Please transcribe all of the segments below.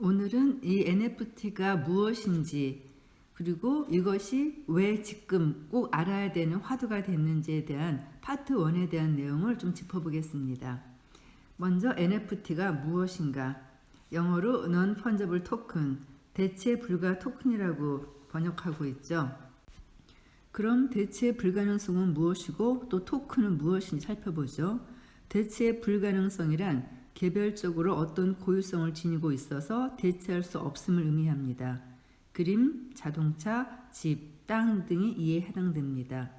오늘은 이 NFT가 무엇인지, 그리고 이것이 왜 지금 꼭 알아야 되는 화두가 됐는지에 대한 파트 1에 대한 내용을 좀 짚어보겠습니다. 먼저 NFT가 무엇인가? 영어로 Non-Fungible Token, 대체 불가 토큰이라고 번역하고 있죠. 그럼 대체 불가능성은 무엇이고 또 토큰은 무엇인지 살펴보죠. 대체 불가능성이란 개별적으로 어떤 고유성을 지니고 있어서 대체할 수 없음을 의미합니다. 그림, 자동차, 집, 땅 등이 이에 해당됩니다.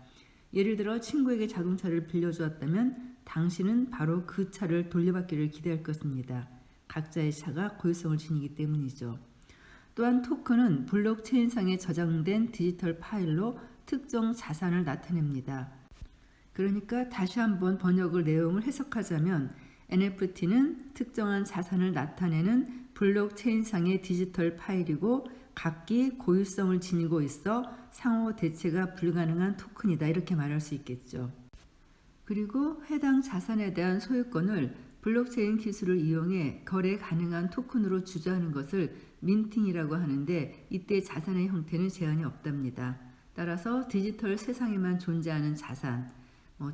예를 들어 친구에게 자동차를 빌려주었다면 당신은 바로 그 차를 돌려받기를 기대할 것입니다. 각자의 차가 고유성을 지니기 때문이죠. 또한 토큰은 블록체인상에 저장된 디지털 파일로 특정 자산을 나타냅니다. 그러니까 다시 한번 번역을 내용을 해석하자면 NFT는 특정한 자산을 나타내는 블록체인상의 디지털 파일이고 각기 고유성을 지니고 있어 상호 대체가 불가능한 토큰이다, 이렇게 말할 수 있겠죠. 그리고 해당 자산에 대한 소유권을 블록체인 기술을 이용해 거래 가능한 토큰으로 주저하는 것을 민팅이라고 하는데, 이때 자산의 형태는 제한이 없답니다. 따라서 디지털 세상에만 존재하는 자산,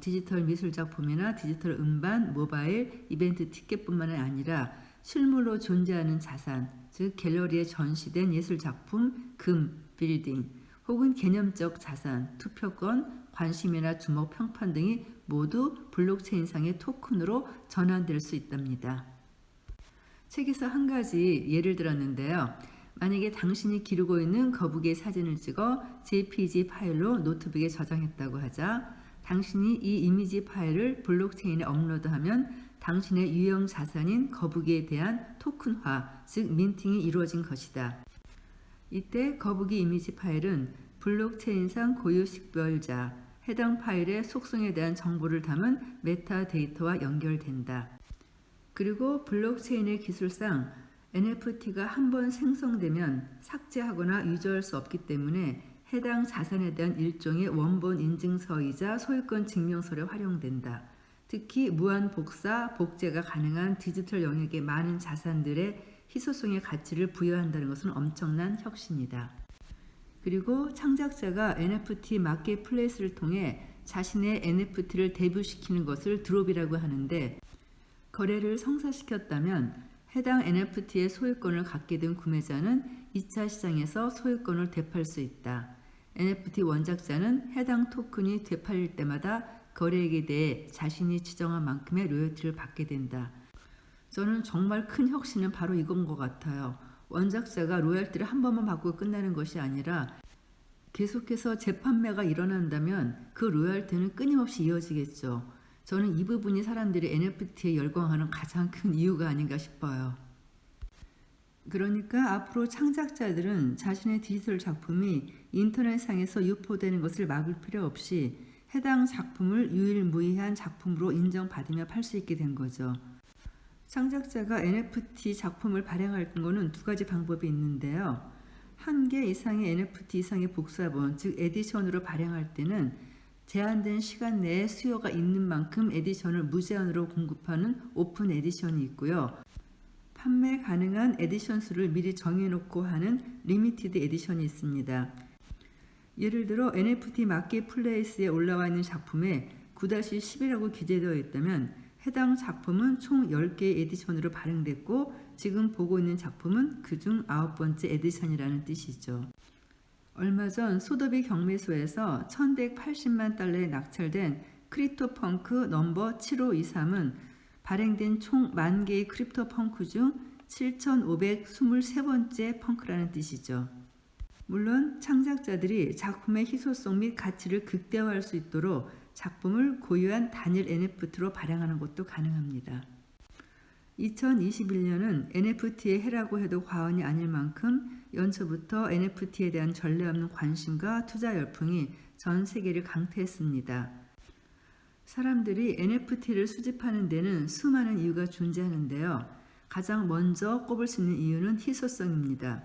디지털 미술 작품이나 디지털 음반, 모바일, 이벤트 티켓뿐만 아니라 실물로 존재하는 자산, 즉 갤러리에 전시된 예술 작품, 금, 빌딩, 혹은 개념적 자산, 투표권, 관심이나 주목, 평판 등이 모두 블록체인상의 토큰으로 전환될 수 있답니다. 책에서 한 가지 예를 들었는데요. 만약에 당신이 기르고 있는 거북이의 사진을 찍어 JPG 파일로 노트북에 저장했다고 하자, 당신이 이 이미지 파일을 블록체인에 업로드하면 당신의 유형 자산인 거북이에 대한 토큰화, 즉 민팅이 이루어진 것이다. 이때 거북이 이미지 파일은 블록체인상 고유 식별자, 해당 파일의 속성에 대한 정보를 담은 메타데이터와 연결된다. 그리고 블록체인의 기술상 NFT가 한번 생성되면 삭제하거나 유저할 수 없기 때문에 해당 자산에 대한 일종의 원본 인증서이자 소유권 증명서로 활용된다. 특히 무한 복사, 복제가 가능한 디지털 영역의 많은 자산들의 희소성의 가치를 부여한다는 것은 엄청난 혁신이다. 그리고 창작자가 NFT 마켓플레이스를 통해 자신의 NFT를 데뷔시키는 것을 드롭이라고 하는데, 거래를 성사시켰다면 해당 NFT의 소유권을 갖게 된 구매자는 2차 시장에서 소유권을 되팔 수 있다. NFT 원작자는 해당 토큰이 되팔릴 때마다 거래액에 대해 자신이 지정한 만큼의 로열티를 받게 된다. 저는 정말 큰 혁신은 바로 이건 것 같아요. 원작자가 로열티를 한 번만 받고 끝나는 것이 아니라 계속해서 재판매가 일어난다면 그 로열티는 끊임없이 이어지겠죠. 저는 이 부분이 사람들이 NFT에 열광하는 가장 큰 이유가 아닌가 싶어요. 그러니까 앞으로 창작자들은 자신의 디지털 작품이 인터넷상에서 유포되는 것을 막을 필요 없이 해당 작품을 유일무이한 작품으로 인정받으며 팔 수 있게 된 거죠. 창작자가 NFT 작품을 발행할 것은 두 가지 방법이 있는데요. 1개 이상의 NFT 이상의 복사본, 즉 에디션으로 발행할 때는 제한된 시간 내에 수요가 있는 만큼 에디션을 무제한으로 공급하는 오픈 에디션이 있고요. 판매 가능한 에디션 수를 미리 정해놓고 하는 리미티드 에디션이 있습니다. 예를 들어 NFT 마켓플레이스에 올라와 있는 작품에 9-10이라고 기재되어 있다면 해당 작품은 총 10개의 에디션으로 발행됐고 지금 보고 있는 작품은 그중 9번째 에디션이라는 뜻이죠. 얼마 전 소더비 경매소에서 1180만 달러에 낙찰된 크립토펑크 넘버 7523은 발행된 총 10,000개의 크립토펑크 중 7,523번째 펑크라는 뜻이죠. 물론 창작자들이 작품의 희소성 및 가치를 극대화할 수 있도록 작품을 고유한 단일 NFT로 발행하는 것도 가능합니다. 2021년은 NFT의 해라고 해도 과언이 아닐 만큼 연초부터 NFT에 대한 전례 없는 관심과 투자 열풍이 전 세계를 강타했습니다. 사람들이 NFT를 수집하는 데는 수많은 이유가 존재하는데요. 가장 먼저 꼽을 수 있는 이유는 희소성입니다.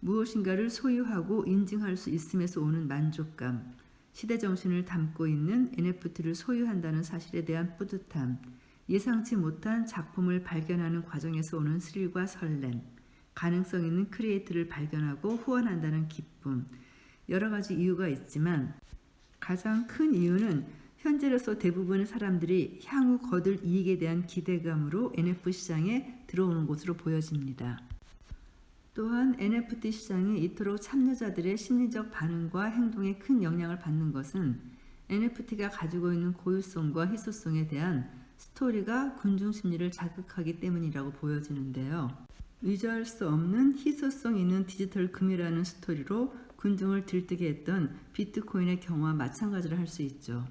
무엇인가를 소유하고 인증할 수 있음에서 오는 만족감, 시대정신을 담고 있는 NFT를 소유한다는 사실에 대한 뿌듯함, 예상치 못한 작품을 발견하는 과정에서 오는 스릴과 설렘, 가능성 있는 크리에이터를 발견하고 후원한다는 기쁨, 여러 가지 이유가 있지만 가장 큰 이유는 현재로서 대부분의 사람들이 향후 거둘 이익에 대한 기대감으로 NFT 시장에 들어오는 것으로 보여집니다. 또한 NFT 시장에 이토록 참여자들의 심리적 반응과 행동에 큰 영향을 받는 것은 NFT가 가지고 있는 고유성과 희소성에 대한 스토리가 군중 심리를 자극하기 때문이라고 보여지는데요. 유지할 수 없는 희소성 있는 디지털 금이라는 스토리로 군중을 들뜨게 했던 비트코인의 경우와 마찬가지를 할 수 있죠.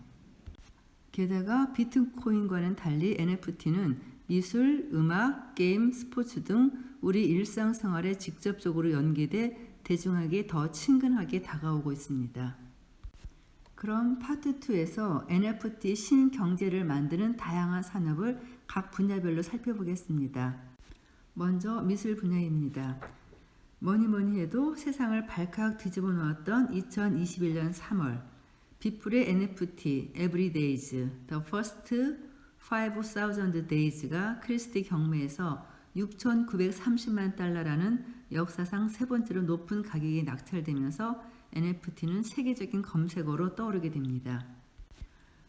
게다가 비트코인과는 달리 NFT는 미술, 음악, 게임, 스포츠 등 우리 일상생활에 직접적으로 연계돼 대중에게 더 친근하게 다가오고 있습니다. 그럼 파트 2에서 NFT 신경제를 만드는 다양한 산업을 각 분야별로 살펴보겠습니다. 먼저 미술 분야입니다. 뭐니 해도 세상을 발칵 뒤집어 놓았던 2021년 3월 비플의 NFT Everydays, The First 5,000 Days가 크리스티 경매에서 6,930만 달러라는 역사상 세 번째로 높은 가격에 낙찰되면서 NFT는 세계적인 검색어로 떠오르게 됩니다.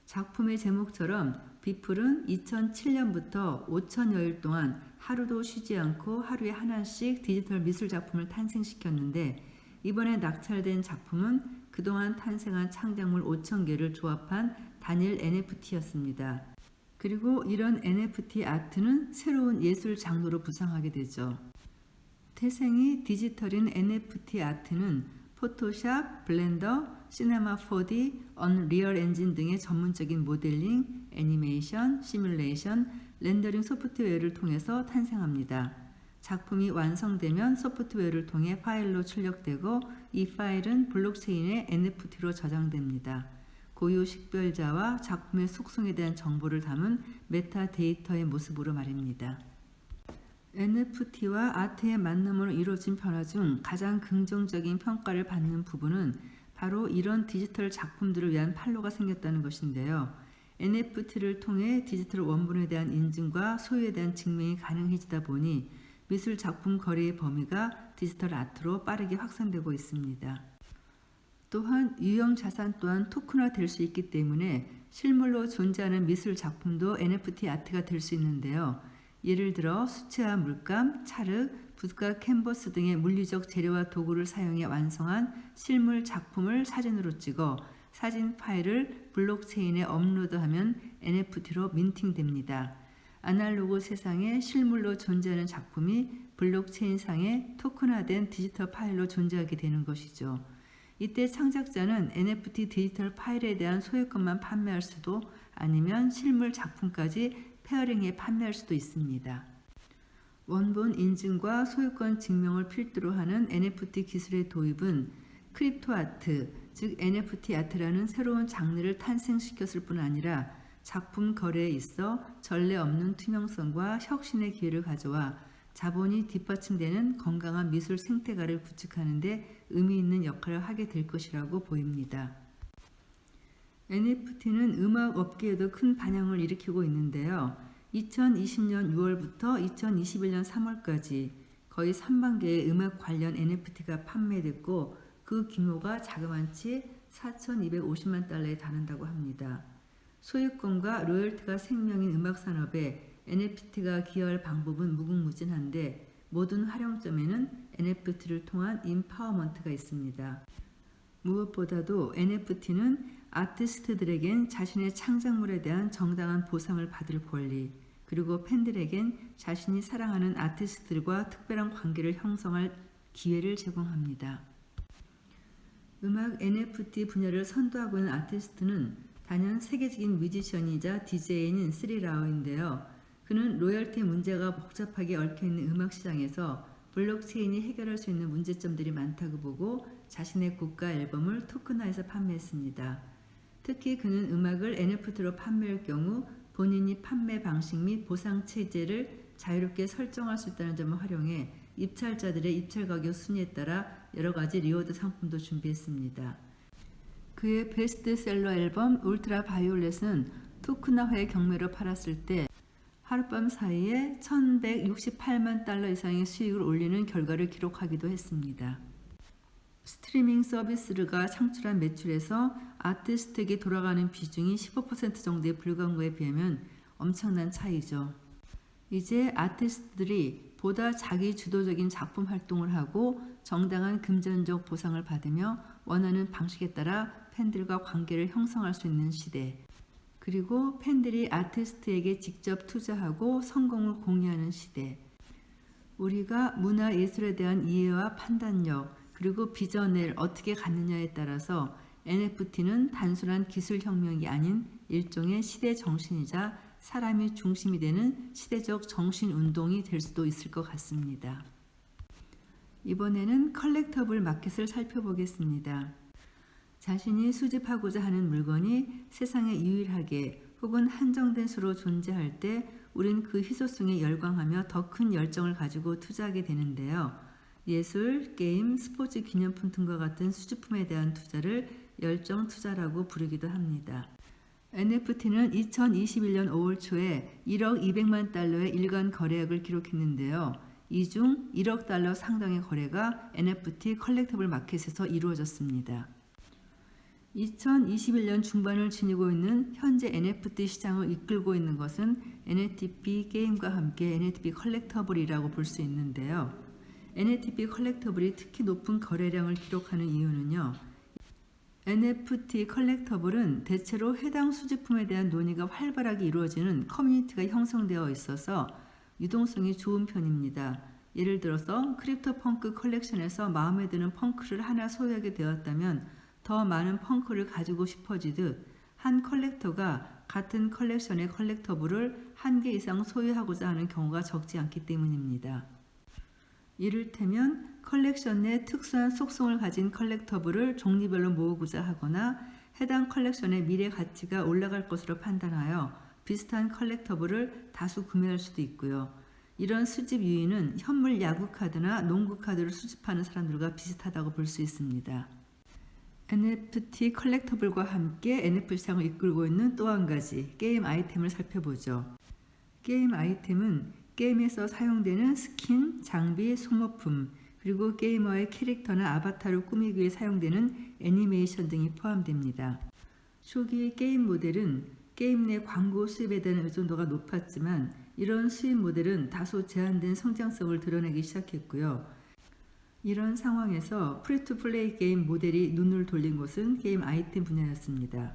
작품의 제목처럼 비플은 2007년부터 5천여일 동안 하루도 쉬지 않고 하루에 하나씩 디지털 미술 작품을 탄생시켰는데 이번에 낙찰된 작품은 그동안 탄생한 창작물 5,000개를 조합한 단일 NFT였습니다. 그리고 이런 NFT 아트는 새로운 예술 장르로 부상하게 되죠. 태생이 디지털인 NFT 아트는 포토샵, 블렌더, 시네마 4D, 언리얼 엔진 등의 전문적인 모델링, 애니메이션, 시뮬레이션, 렌더링 소프트웨어를 통해서 탄생합니다. 작품이 완성되면 소프트웨어를 통해 파일로 출력되고 이 파일은 블록체인의 NFT로 저장됩니다. 고유 식별자와 작품의 속성에 대한 정보를 담은 메타데이터의 모습으로 말입니다. NFT와 아트의 만남으로 이루어진 변화 중 가장 긍정적인 평가를 받는 부분은 바로 이런 디지털 작품들을 위한 판로가 생겼다는 것인데요. NFT를 통해 디지털 원본에 대한 인증과 소유에 대한 증명이 가능해지다 보니 미술 작품 거래의 범위가 디지털 아트로 빠르게 확산되고 있습니다. 또한 유형 자산 또한 토큰화 될 수 있기 때문에 실물로 존재하는 미술 작품도 NFT 아트가 될 수 있는데요. 예를 들어 수채화 물감, 찰흙, 붓과 캔버스 등의 물리적 재료와 도구를 사용해 완성한 실물 작품을 사진으로 찍어 사진 파일을 블록체인에 업로드하면 NFT로 민팅됩니다. 아날로그 세상에 실물로 존재하는 작품이 블록체인상에 토큰화된 디지털 파일로 존재하게 되는 것이죠. 이때 창작자는 NFT 디지털 파일에 대한 소유권만 판매할 수도 아니면 실물 작품까지 페어링해 판매할 수도 있습니다. 원본 인증과 소유권 증명을 필두로 하는 NFT 기술의 도입은 크립토 아트, 즉 NFT 아트라는 새로운 장르를 탄생시켰을 뿐 아니라 작품 거래에 있어 전례 없는 투명성과 혁신의 기회를 가져와 자본이 뒷받침되는 건강한 미술 생태계를 구축하는 데 의미 있는 역할을 하게 될 것이라고 보입니다. NFT는 음악 업계에도 큰 반향을 일으키고 있는데요. 2020년 6월부터 2021년 3월까지 거의 3만 개의 음악 관련 NFT가 판매됐고 그 규모가 자그마치 4,250만 달러에 달한다고 합니다. 소유권과 로열티가 생명인 음악 산업에 NFT가 기여할 방법은 무궁무진한데 모든 활용점에는 NFT를 통한 임파워먼트가 있습니다. 무엇보다도 NFT는 아티스트들에겐 자신의 창작물에 대한 정당한 보상을 받을 권리, 그리고 팬들에겐 자신이 사랑하는 아티스트들과 특별한 관계를 형성할 기회를 제공합니다. 음악 NFT 분야를 선도하고 있는 아티스트는 단연 세계적인 뮤지션이자 DJ인 스리라오인데요. 그는 로열티 문제가 복잡하게 얽혀있는 음악 시장에서 블록체인이 해결할 수 있는 문제점들이 많다고 보고 자신의 고가 앨범을 토큰화해서 판매했습니다. 특히 그는 음악을 NFT로 판매할 경우 본인이 판매 방식 및 보상 체제를 자유롭게 설정할 수 있다는 점을 활용해 입찰자들의 입찰 가격 순위에 따라 여러 가지 리워드 상품도 준비했습니다. 그의 베스트셀러 앨범 울트라 바이올렛은 토큰화의 경매로 팔았을 때 하룻밤 사이에 1168만 달러 이상의 수익을 올리는 결과를 기록하기도 했습니다. 스트리밍 서비스가 창출한 매출에서 아티스트에게 돌아가는 비중이 15% 정도에 불과한 것에 비하면 엄청난 차이죠. 이제 아티스트들이 보다 자기 주도적인 작품 활동을 하고 정당한 금전적 보상을 받으며 원하는 방식에 따라 팬들과 관계를 형성할 수 있는 시대, 그리고 팬들이 아티스트에게 직접 투자하고 성공을 공유하는 시대, 우리가 문화예술에 대한 이해와 판단력 그리고 비전을 어떻게 갖느냐에 따라서 NFT는 단순한 기술혁명이 아닌 일종의 시대 정신이자 사람이 중심이 되는 시대적 정신운동이 될 수도 있을 것 같습니다. 이번에는 컬렉터블 마켓을 살펴보겠습니다. 자신이 수집하고자 하는 물건이 세상에 유일하게 혹은 한정된 수로 존재할 때 우린 그 희소성에 열광하며 더 큰 열정을 가지고 투자하게 되는데요. 예술, 게임, 스포츠 기념품 등과 같은 수집품에 대한 투자를 열정 투자라고 부르기도 합니다. NFT는 2021년 5월 초에 1억 200만 달러의 일간 거래액을 기록했는데요. 이 중 1억 달러 상당의 거래가 NFT 컬렉터블 마켓에서 이루어졌습니다. 2021년 중반을 지니고 있는 현재 NFT 시장을 이끌고 있는 것은 NFT 게임과 함께 NFT 컬렉터블이라고 볼 수 있는데요. NFT 컬렉터블이 특히 높은 거래량을 기록하는 이유는요. NFT 컬렉터블은 대체로 해당 수집품에 대한 논의가 활발하게 이루어지는 커뮤니티가 형성되어 있어서 유동성이 좋은 편입니다. 예를 들어서 크립토 펑크 컬렉션에서 마음에 드는 펑크를 하나 소유하게 되었다면 더 많은 펑크를 가지고 싶어지듯 한 컬렉터가 같은 컬렉션의 컬렉터블을 한 개 이상 소유하고자 하는 경우가 적지 않기 때문입니다. 이를테면 컬렉션 내 특수한 속성을 가진 컬렉터블을 종류별로 모으고자 하거나 해당 컬렉션의 미래 가치가 올라갈 것으로 판단하여 비슷한 컬렉터블을 다수 구매할 수도 있고요. 이런 수집 유인은 현물 야구 카드나 농구 카드를 수집하는 사람들과 비슷하다고 볼 수 있습니다. NFT 컬렉터블과 함께 NFT 시장을 이끌고 있는 또 한 가지 게임 아이템을 살펴보죠. 게임 아이템은 게임에서 사용되는 스킨, 장비, 소모품, 그리고 게이머의 캐릭터나 아바타를 꾸미기 위해 사용되는 애니메이션 등이 포함됩니다. 초기 게임 모델은 게임 내 광고 수입에 대한 의존도가 높았지만 이런 수입 모델은 다소 제한된 성장성을 드러내기 시작했고요. 이런 상황에서 프리투플레이 게임 모델이 눈을 돌린 곳은 게임 아이템 분야였습니다.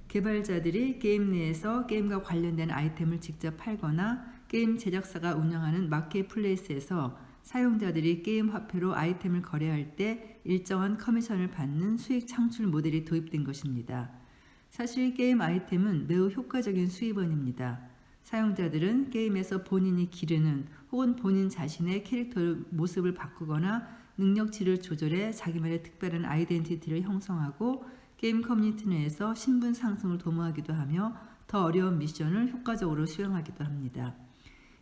개발자들이 게임 내에서 게임과 관련된 아이템을 직접 팔거나 게임 제작사가 운영하는 마켓플레이스에서 사용자들이 게임 화폐로 아이템을 거래할 때 일정한 커미션을 받는 수익 창출 모델이 도입된 것입니다. 사실 게임 아이템은 매우 효과적인 수입원입니다. 사용자들은 게임에서 본인이 기르는 혹은 본인 자신의 캐릭터의 모습을 바꾸거나 능력치를 조절해 자기만의 특별한 아이덴티티를 형성하고 게임 커뮤니티 내에서 신분 상승을 도모하기도 하며 더 어려운 미션을 효과적으로 수행하기도 합니다.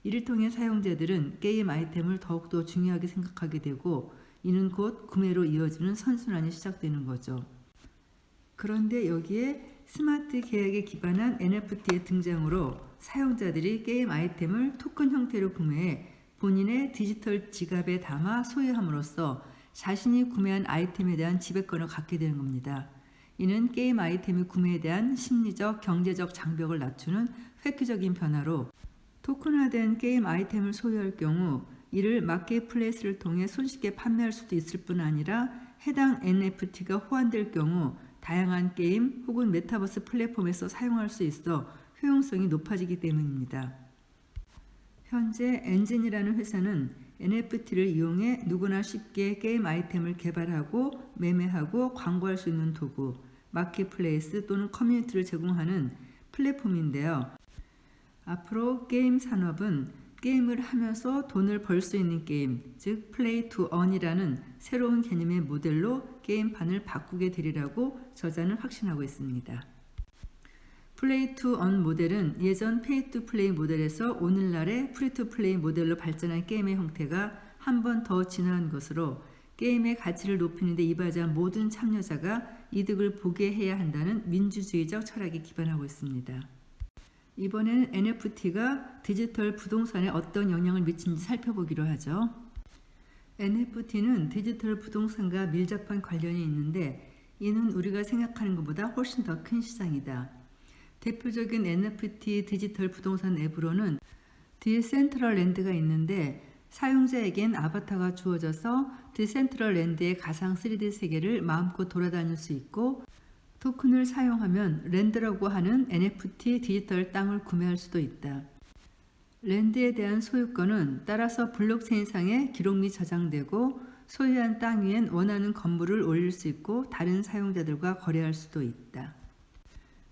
이를 통해 사용자들은 게임 아이템을 더욱더 중요하게 생각하게 되고 이는 곧 구매로 이어지는 선순환이 시작되는 거죠. 그런데 여기에 스마트 계약에 기반한 NFT의 등장으로 사용자들이 게임 아이템을 토큰 형태로 구매해 본인의 디지털 지갑에 담아 소유함으로써 자신이 구매한 아이템에 대한 지배권을 갖게 되는 겁니다. 이는 게임 아이템의 구매에 대한 심리적, 경제적 장벽을 낮추는 획기적인 변화로 토큰화된 게임 아이템을 소유할 경우 이를 마켓플레이스를 통해 손쉽게 판매할 수도 있을 뿐 아니라 해당 NFT가 호환될 경우 다양한 게임 혹은 메타버스 플랫폼에서 사용할 수 있어 효용성이 높아지기 때문입니다. 현재 엔진이라는 회사는 NFT를 이용해 누구나 쉽게 게임 아이템을 개발하고 매매하고 광고할 수 있는 도구, 마켓플레이스 또는 커뮤니티를 제공하는 플랫폼인데요. 앞으로 게임 산업은 게임을 하면서 돈을 벌 수 있는 게임, 즉 플레이 투 언이라는 새로운 개념의 모델로 게임판을 바꾸게 되리라고 저자는 확신하고 있습니다. 플레이 투 언 모델은 예전 페이 투 플레이 모델에서 오늘날의 프리 투 플레이 모델로 발전한 게임의 형태가 한 번 더 진화한 것으로 게임의 가치를 높이는 데 이바지한 모든 참여자가 이득을 보게 해야 한다는 민주주의적 철학에 기반하고 있습니다. 이번엔 NFT가 디지털 부동산에 어떤 영향을 미치는지 살펴보기로 하죠. NFT는 디지털 부동산과 밀접한 관련이 있는데 이는 우리가 생각하는 것보다 훨씬 더 큰 시장이다. 대표적인 NFT 디지털 부동산 앱으로는 디센트럴랜드가 있는데 사용자에겐 아바타가 주어져서 디센트럴랜드의 가상 3D 세계를 마음껏 돌아다닐 수 있고 토큰을 사용하면 랜드라고 하는 NFT 디지털 땅을 구매할 수도 있다. 랜드에 대한 소유권은 따라서 블록체인상에 기록 및 저장되고 소유한 땅 위엔 원하는 건물을 올릴 수 있고 다른 사용자들과 거래할 수도 있다.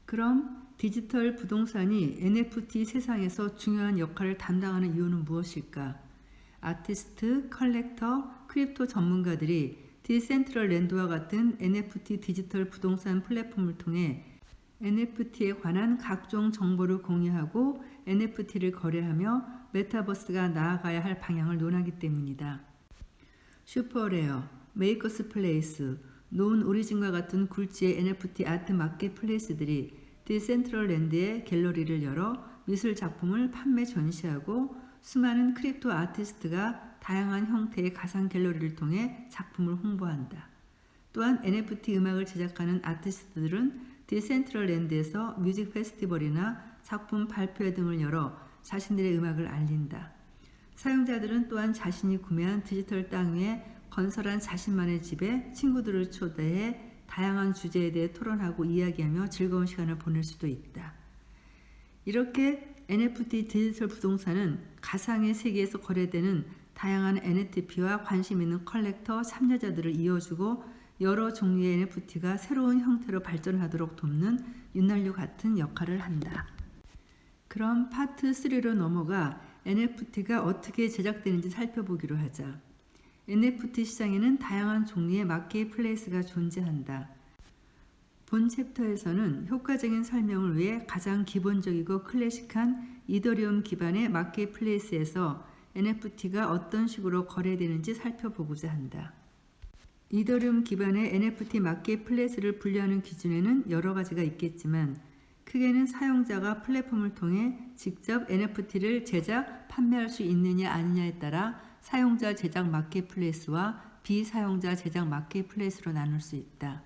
그럼 디지털 부동산이 NFT 세상에서 중요한 역할을 담당하는 이유는 무엇일까? 아티스트, 컬렉터, 크립토 전문가들이 디센트럴랜드와 같은 NFT 디지털 부동산 플랫폼을 통해 NFT에 관한 각종 정보를 공유하고 NFT를 거래하며 메타버스가 나아가야 할 방향을 논하기 때문이다. 슈퍼레어, 메이커스 플레이스, 논 오리진과 같은 굴지의 NFT 아트 마켓플레이스들이 디센트럴랜드에 갤러리를 열어 미술 작품을 판매 전시하고 수많은 크립토 아티스트가 다양한 형태의 가상 갤러리를 통해 작품을 홍보한다. 또한 NFT 음악을 제작하는 아티스트들은 디센트럴랜드에서 뮤직 페스티벌이나 작품 발표회 등을 열어 자신들의 음악을 알린다. 사용자들은 또한 자신이 구매한 디지털 땅 위에 건설한 자신만의 집에 친구들을 초대해 다양한 주제에 대해 토론하고 이야기하며 즐거운 시간을 보낼 수도 있다. 이렇게 NFT 디지털 부동산은 가상의 세계에서 거래되는 다양한 NFT와 관심 있는 컬렉터, 참여자들을 이어주고 여러 종류의 NFT가 새로운 형태로 발전하도록 돕는 윤활유 같은 역할을 한다. 그럼 파트 3로 넘어가 NFT가 어떻게 제작되는지 살펴보기로 하자. NFT 시장에는 다양한 종류의 마켓플레이스가 존재한다. 본 챕터에서는 효과적인 설명을 위해 가장 기본적이고 클래식한 이더리움 기반의 마켓플레이스에서 NFT가 어떤 식으로 거래되는지 살펴보고자 한다. 이더리움 기반의 NFT 마켓플레이스를 분류하는 기준에는 여러 가지가 있겠지만 크게는 사용자가 플랫폼을 통해 직접 NFT를 제작, 판매할 수 있느냐 아니냐에 따라 사용자 제작 마켓플레이스와 비사용자 제작 마켓플레이스로 나눌 수 있다.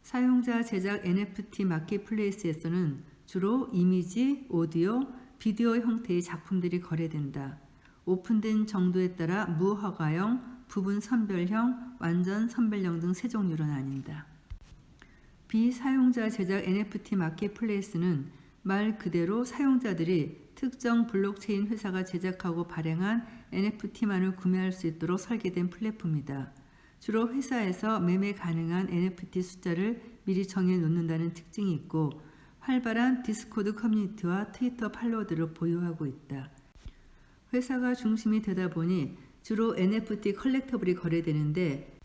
사용자 제작 NFT 마켓플레이스에서는 주로 이미지, 오디오, 비디오 형태의 작품들이 거래된다. 오픈된 정도에 따라 무허가형, 부분 선별형, 완전 선별형 등 세 종류로 나뉜다. 비사용자 제작 NFT 마켓플레이스는 말 그대로 사용자들이 특정 블록체인 회사가 제작하고 발행한 NFT만을 구매할 수 있도록 설계된 플랫폼이다. 주로 회사에서 매매 가능한 NFT 숫자를 미리 정해 놓는다는 특징이 있고 활발한 디스코드 커뮤니티와 트위터 팔로워들을 보유하고 있다. 회사가 중심이 되다 보니 주로 NFT 컬렉터블이 거래되는데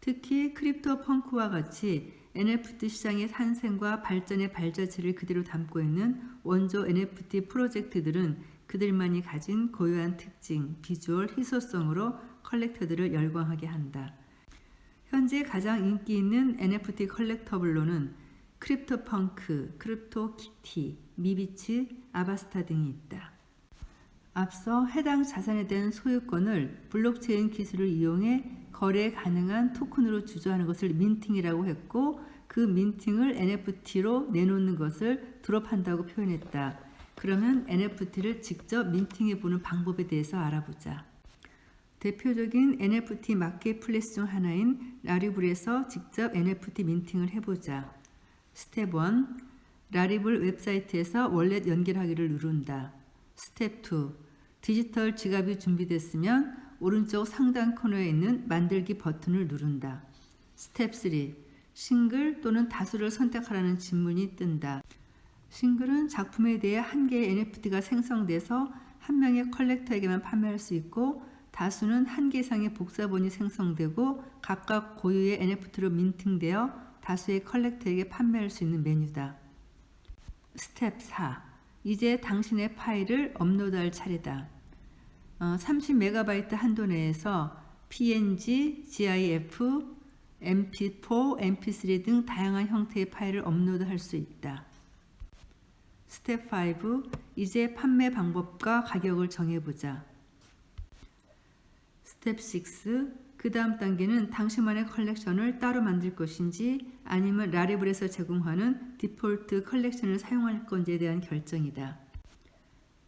특히 크립토 펑크와 같이 NFT 시장의 탄생과 발전의 발자취를 그대로 담고 있는 원조 NFT 프로젝트들은 그들만이 가진 고유한 특징, 비주얼, 희소성으로 컬렉터들을 열광하게 한다. 현재 가장 인기 있는 NFT 컬렉터블로는 크립토 펑크, 크립토 키티, 미비츠, 아바스타 등이 있다. 앞서 해당 자산에 대한 소유권을 블록체인 기술을 이용해 거래 가능한 토큰으로 주조하는 것을 민팅이라고 했고 그 민팅을 NFT로 내놓는 것을 드롭한다고 표현했다. 그러면 NFT를 직접 민팅해 보는 방법에 대해서 알아보자. 대표적인 NFT 마켓플레이스 중 하나인 라리블에서 직접 NFT 민팅을 해보자. 스텝 1. 라리블 웹사이트에서 월렛 연결하기를 누른다. 스텝 2. 디지털 지갑이 준비됐으면 오른쪽 상단 코너에 있는 만들기 버튼을 누른다. 스텝 3. 싱글 또는 다수를 선택하라는 질문이 뜬다. 싱글은 작품에 대해 한 개의 NFT가 생성돼서 한 명의 컬렉터에게만 판매할 수 있고 다수는 한 개 이상의 복사본이 생성되고 각각 고유의 NFT로 민팅되어 다수의 컬렉터에게 판매할 수 있는 메뉴다. 스텝 4. 이제 당신의 파일을 업로드할 차례다. 30MB 한도 내에서 PNG, GIF, MP4, MP3 등 다양한 형태의 파일을 업로드할 수 있다. 스텝 5. 이제 판매 방법과 가격을 정해보자. 스텝 6. 그 다음 단계는 당신만의 컬렉션을 따로 만들 것인지 아니면 라리블에서 제공하는 디폴트 컬렉션을 사용할 건지에 대한 결정이다.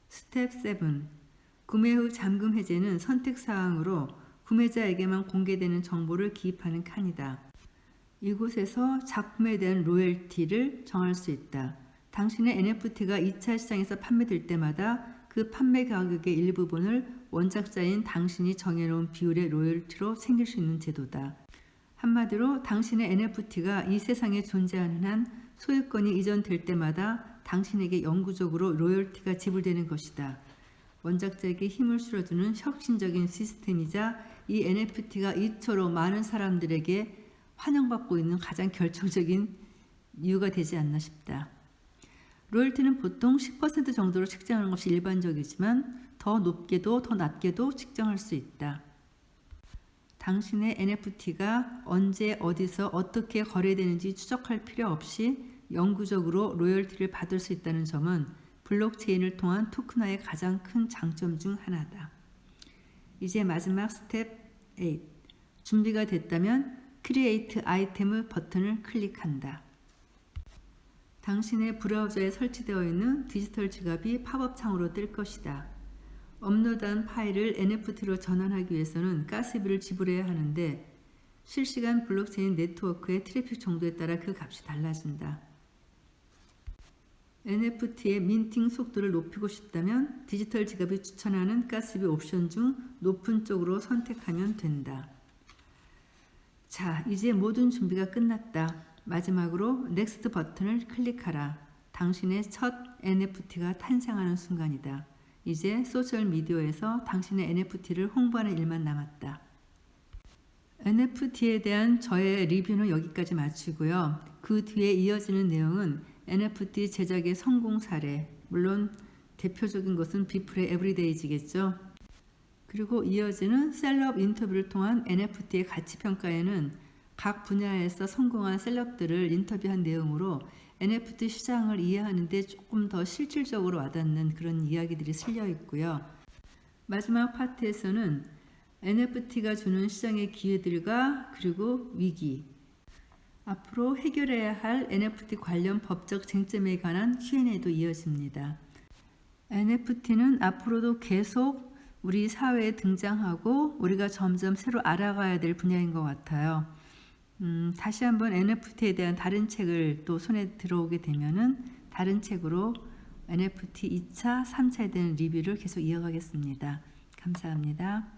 스텝 7. 구매 후 잠금 해제는 선택사항으로 구매자에게만 공개되는 정보를 기입하는 칸이다. 이곳에서 작품에 대한 로열티를 정할 수 있다. 당신의 NFT가 2차 시장에서 판매될 때마다 그 판매 가격의 일부분을 원작자인 당신이 정해놓은 비율의 로열티로 챙길 수 있는 제도다. 한마디로 당신의 NFT가 이 세상에 존재하는 한 소유권이 이전될 때마다 당신에게 영구적으로 로열티가 지불되는 것이다. 원작자에게 힘을 실어주는 혁신적인 시스템이자 이 NFT가 이토록 많은 사람들에게 환영받고 있는 가장 결정적인 이유가 되지 않나 싶다. 로열티는 보통 10% 정도로 측정하는 것이 일반적이지만 더 높게도 더 낮게도 측정할 수 있다. 당신의 NFT가 언제 어디서 어떻게 거래되는지 추적할 필요 없이 영구적으로 로열티를 받을 수 있다는 점은 블록체인을 통한 토큰화의 가장 큰 장점 중 하나다. 이제 마지막 스텝 8. 준비가 됐다면 크리에이트 아이템 버튼을 클릭한다. 당신의 브라우저에 설치되어 있는 디지털 지갑이 팝업 창으로 뜰 것이다. 업로드한 파일을 NFT로 전환하기 위해서는 가스비를 지불해야 하는데 실시간 블록체인 네트워크의 트래픽 정도에 따라 그 값이 달라진다. NFT의 민팅 속도를 높이고 싶다면 디지털 지갑이 추천하는 가스비 옵션 중 높은 쪽으로 선택하면 된다. 자, 이제 모든 준비가 끝났다. 마지막으로 넥스트 버튼을 클릭하라. 당신의 첫 NFT가 탄생하는 순간이다. 이제 소셜미디어에서 당신의 NFT를 홍보하는 일만 남았다. NFT에 대한 저의 리뷰는 여기까지 마치고요. 그 뒤에 이어지는 내용은 NFT 제작의 성공 사례, 물론 대표적인 것은 비플의 에브리데이지겠죠. 그리고 이어지는 셀럽 인터뷰를 통한 NFT의 가치 평가에는 각 분야에서 성공한 셀럽들을 인터뷰한 내용으로 NFT 시장을 이해하는 데 조금 더 실질적으로 와닿는 그런 이야기들이 실려 있고요. 마지막 파트에서는 NFT가 주는 시장의 기회들과 그리고 위기, 앞으로 해결해야 할 NFT 관련 법적 쟁점에 관한 Q&A도 이어집니다. NFT는 앞으로도 계속 우리 사회에 등장하고 우리가 점점 새로 알아가야 될 분야인 것 같아요. 다시 한번 NFT에 대한 다른 책을 또 손에 들어오게 되면은 다른 책으로 NFT 2차, 3차에 대한 리뷰를 계속 이어가겠습니다. 감사합니다.